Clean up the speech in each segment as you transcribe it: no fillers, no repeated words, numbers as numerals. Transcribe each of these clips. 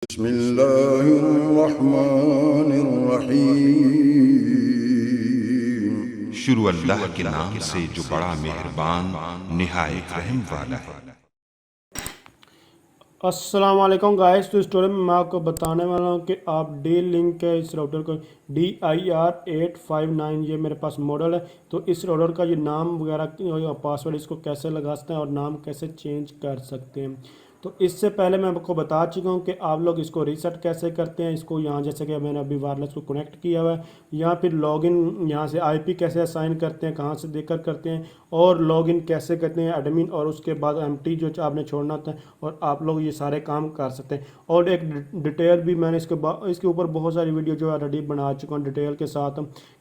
बिस्मिल्लाहिर्रहमानिर्रहीम। शुरू अल्लाह के नाम से जो बड़ा मेहरबान निहायत रहम वाला है। अस्सलाम वालेकुम गाइस। तो स्टोरी में मैं आपको बताने वाला हूँ कि आप डी लिंक के इस राउटर को DIR859 ये मेरे पास मॉडल है। तो इस राउटर का ये नाम वगैरह पासवर्ड इसको कैसे लगा सकते हैं और नाम कैसे चेंज कर सकते हैं। तो इससे पहले मैं आपको बता चुका हूँ कि आप लोग इसको रीसेट कैसे करते हैं। इसको यहाँ जैसे कि मैंने अभी वायरलेस को कनेक्ट किया हुआ है, यहाँ फिर लॉगिन यहाँ से IP कैसे असाइन करते हैं, कहाँ से देकर करते हैं, और लॉगिन कैसे करते हैं एडमिन, और उसके बाद एम्प्टी जो आपने छोड़ना होता है, और आप लोग ये सारे काम कर सकते हैं। और एक डिटेल भी मैंने इसके ऊपर बहुत सारी वीडियो जो ऑलरेडी बना चुका हूँ डिटेल के साथ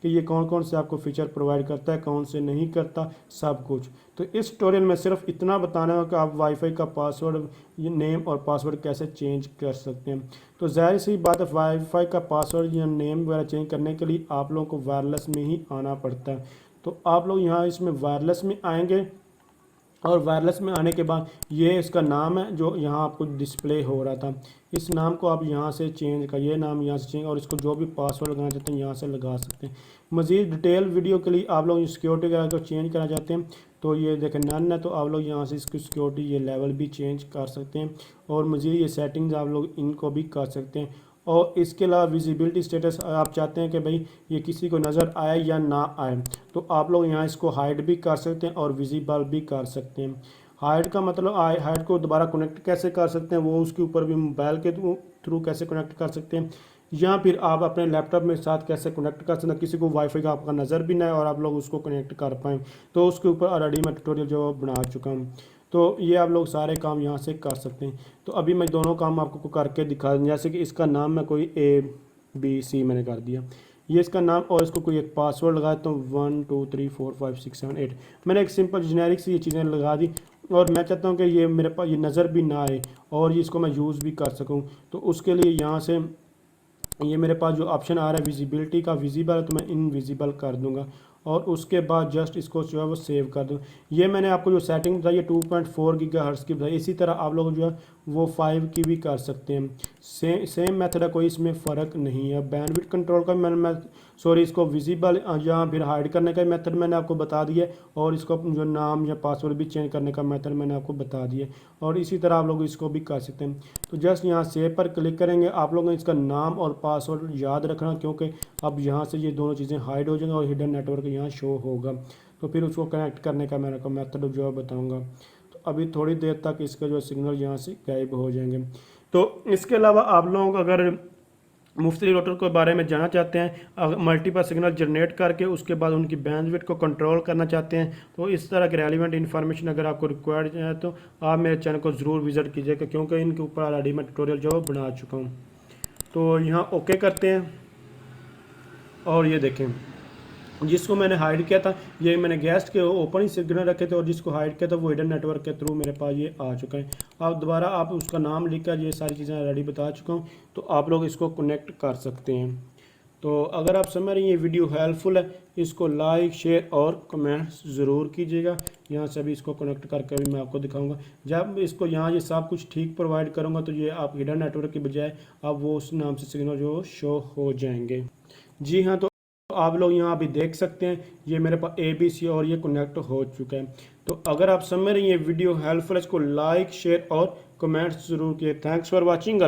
कि ये कौन कौन से आपको फीचर प्रोवाइड करता है, कौन से नहीं करता, सब कुछ। तो इस ट्यूटोरियल में सिर्फ इतना बताना है कि आप वाईफाई का पासवर्ड, ये नेम और पासवर्ड कैसे चेंज कर सकते हैं। तो ज़ाहिर सी बात है, वाईफाई का पासवर्ड या नेम वगैरह चेंज करने के लिए आप लोगों को वायरलेस में ही आना पड़ता है। तो आप लोग यहाँ इसमें वायरलेस में आएंगे, और वायरलेस में आने के बाद ये इसका नाम है जो यहाँ आपको डिस्प्ले हो रहा था, इस नाम को आप यहाँ से चेंज कर, ये नाम यहाँ से चेंज, और इसको जो भी पासवर्ड लगाना चाहते हैं यहाँ से लगा सकते हैं। मज़ीद डिटेल वीडियो के लिए आप लोग सिक्योरिटी वगैरह को चेंज करना चाहते हैं तो ये देखें नन है, तो आप लोग यहाँ से इसकी सिक्योरिटी ये लेवल भी चेंज कर सकते हैं, और मज़ीद ये सेटिंग्स आप लोग इनको भी कर सकते हैं। और इसके अलावा विजिबिलिटी स्टेटस आप चाहते हैं कि भाई ये किसी को नज़र आए या ना आए, तो आप लोग यहाँ इसको हाइड भी कर सकते हैं और विजिबल भी कर सकते हैं। हाइड का मतलब हाइड को दोबारा कनेक्ट कैसे कर सकते हैं, वो उसके ऊपर भी मोबाइल के थ्रू कैसे कनेक्ट कर सकते हैं, या फिर आप अपने लैपटॉप में साथ कैसे कनेक्ट कर सकते हैं, किसी को वाईफाई का आपका नज़र भी ना है और आप लोग उसको कनेक्ट कर पाएँ, तो उसके ऊपर ऑलरेडी मैं ट्यूटोरियल जो बना चुका हूँ। तो ये आप लोग सारे काम यहाँ से कर सकते हैं। तो अभी मैं दोनों काम आपको करके दिखा दूँ। जैसे कि इसका नाम मैं कोई ABC मैंने कर दिया, ये इसका नाम, और इसको कोई एक पासवर्ड लगाया तो 1 2 3 4 5 6 7 8 मैंने एक सिंपल जेनेरिक सी ये चीज़ें लगा दी। और मैं चाहता हूँ कि ये मेरे पास ये नज़र भी ना आए और ये इसको मैं यूज़ भी कर सकूँ, तो उसके लिए यहाँ से ये मेरे पास जो ऑप्शन आ रहा है विजिबिलिटी का, विजिबल है तो मैं इनविजिबल कर दूंगा, और उसके बाद जस्ट इसको जो है वो सेव कर दूँ। ये मैंने आपको जो सेटिंग बताई है 2.4 गीगाहर्ट्ज़ की बताई, इसी तरह आप लोग जो है वो 5 की भी कर सकते हैं। सेम मेथड है, कोई इसमें फ़र्क नहीं है। बैंडविड्थ कंट्रोल का मैं सॉरी इसको विजिबल या फिर हाइड करने का मेथड मैंने आपको बता दिया, और इसको जो नाम या पासवर्ड भी चेंज करने का मेथड मैंने आपको बता दिया, और इसी तरह आप लोग इसको भी कर सकते हैं। तो जस्ट यहाँ सेव पर क्लिक करेंगे, आप लोगों ने इसका नाम और पासवर्ड याद रखना, क्योंकि अब यहाँ से ये दोनों चीज़ें हाइड हो जाएंगी और हिडन नेटवर्क यहाँ शो होगा। तो फिर उसको कनेक्ट करने का मैंने को मेथड जो है बताऊँगा। तो अभी थोड़ी देर तक इसका जो सिग्नल यहाँ से गायब हो जाएंगे। तो इसके अलावा आप लोग अगर मुफ्तलिफ राउटर के बारे में जानना चाहते हैं, मल्टीपल सिग्नल जनरेट करके उसके बाद उनकी बैंडविड्थ को कंट्रोल करना चाहते हैं, तो इस तरह की रेलिवेंट इन्फॉर्मेशन अगर आपको रिक्वायर्ड है तो आप मेरे चैनल को ज़रूर विज़िट कीजिएगा, क्योंकि इनके ऊपर ऑलरेडी मैं ट्यूटोरियल जो बना चुका हूँ। तो यहाँ ओके करते हैं, और ये देखें जिसको मैंने हाइड किया था ये मैंने गेस्ट के ओपन ही सिग्नल रखे थे, और जिसको हाइड किया था वो हिडन नेटवर्क के थ्रू मेरे पास ये आ चुका है। अब दोबारा आप उसका नाम लिखकर ये सारी चीज़ें रेडी बता चुका हूँ, तो आप लोग इसको कनेक्ट कर सकते हैं। तो अगर आप समझ रहे हैं ये वीडियो हेल्पफुल है, इसको लाइक शेयर और कमेंट्स ज़रूर कीजिएगा। यहाँ से भी इसको कनेक्ट करके भी मैं आपको दिखाऊंगा। जब इसको यहाँ ये सब कुछ ठीक प्रोवाइड करूँगा तो ये आप हिडन नेटवर्क की बजाय अब वो उस नाम से सिग्नल जो शो हो जाएंगे। जी हाँ, तो आप लोग यहाँ अभी देख सकते हैं ये मेरे पास ABC और ये कनेक्ट हो चुका है। तो अगर आप समझ रहे हैं ये वीडियो हेल्पफुल है, इसको लाइक शेयर और कमेंट्स ज़रूर किए। Thanks for watching.